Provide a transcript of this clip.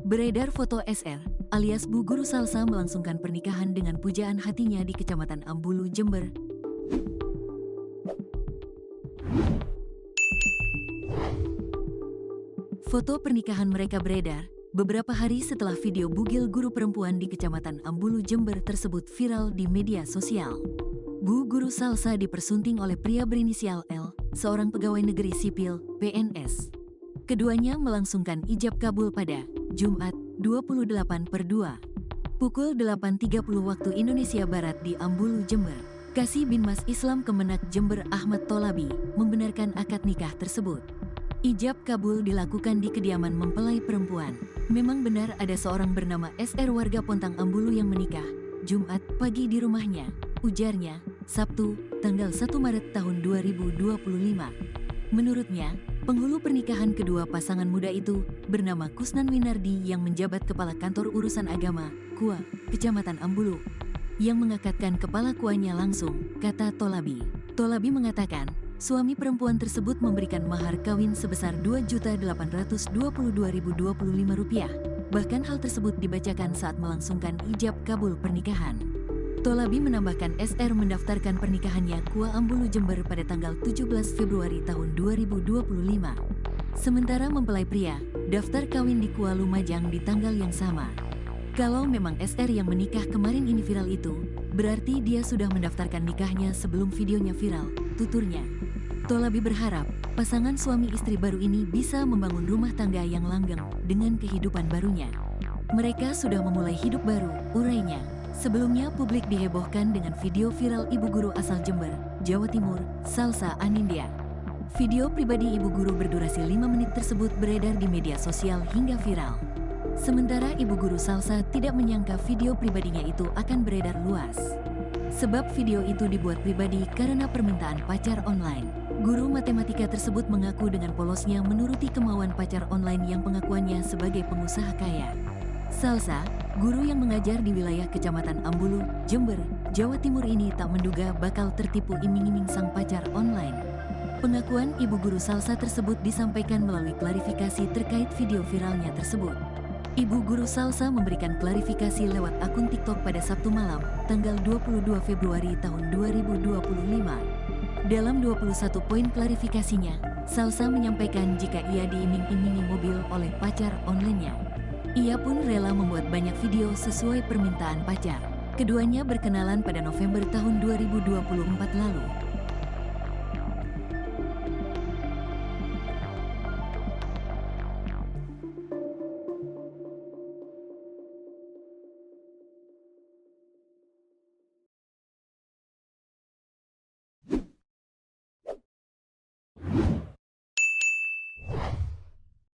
Beredar foto SR, alias Bu Guru Salsa melangsungkan pernikahan dengan pujaan hatinya di Kecamatan Ambulu, Jember. Foto pernikahan mereka beredar beberapa hari setelah video bugil guru perempuan di Kecamatan Ambulu, Jember tersebut viral di media sosial. Bu Guru Salsa dipersunting oleh pria berinisial L, seorang pegawai negeri sipil, PNS. Keduanya melangsungkan ijab kabul pada Jumat, 28/2, pukul 8.30 waktu Indonesia Barat di Ambulu, Jember. Kasih Binmas Islam Kemenak Jember Ahmad Tolabi membenarkan akad nikah tersebut. Ijab kabul dilakukan di kediaman mempelai perempuan. Memang benar ada seorang bernama SR warga Pontang Ambulu yang menikah Jumat pagi di rumahnya, ujarnya, Sabtu, tanggal 1 Maret tahun 2025. Menurutnya, penghulu pernikahan kedua pasangan muda itu bernama Kusnan Winardi yang menjabat Kepala Kantor Urusan Agama, KUA, Kecamatan Ambulu, yang mengakadkan kepala KUA-nya langsung, kata Tolabi. Tolabi mengatakan, suami perempuan tersebut memberikan mahar kawin sebesar Rp2.822.025. Bahkan hal tersebut dibacakan saat melangsungkan ijab kabul pernikahan. Tolabi menambahkan SR mendaftarkan pernikahannya KUA Ambulu Jember pada tanggal 17 Februari tahun 2025. Sementara mempelai pria, daftar kawin di KUA Lumajang di tanggal yang sama. Kalau memang SR yang menikah kemarin ini viral itu, berarti dia sudah mendaftarkan nikahnya sebelum videonya viral, tuturnya. Tolabi berharap pasangan suami istri baru ini bisa membangun rumah tangga yang langgeng dengan kehidupan barunya. Mereka sudah memulai hidup baru, urainya. Sebelumnya publik dihebohkan dengan video viral ibu guru asal Jember, Jawa Timur, Salsa Anindya. Video pribadi ibu guru berdurasi 5 menit tersebut beredar di media sosial hingga viral. Sementara ibu guru Salsa tidak menyangka video pribadinya itu akan beredar luas. Sebab video itu dibuat pribadi karena permintaan pacar online. Guru matematika tersebut mengaku dengan polosnya menuruti kemauan pacar online yang pengakuannya sebagai pengusaha kaya. Salsa, guru yang mengajar di wilayah Kecamatan Ambulu, Jember, Jawa Timur ini tak menduga bakal tertipu iming-iming sang pacar online. Pengakuan ibu guru Salsa tersebut disampaikan melalui klarifikasi terkait video viralnya tersebut. Ibu guru Salsa memberikan klarifikasi lewat akun TikTok pada Sabtu malam, tanggal 22 Februari tahun 2025. Dalam 21 poin klarifikasinya, Salsa menyampaikan jika ia diiming-imingi mobil oleh pacar online-nya. Ia pun rela membuat banyak video sesuai permintaan pacar. Keduanya berkenalan pada November tahun 2024 lalu.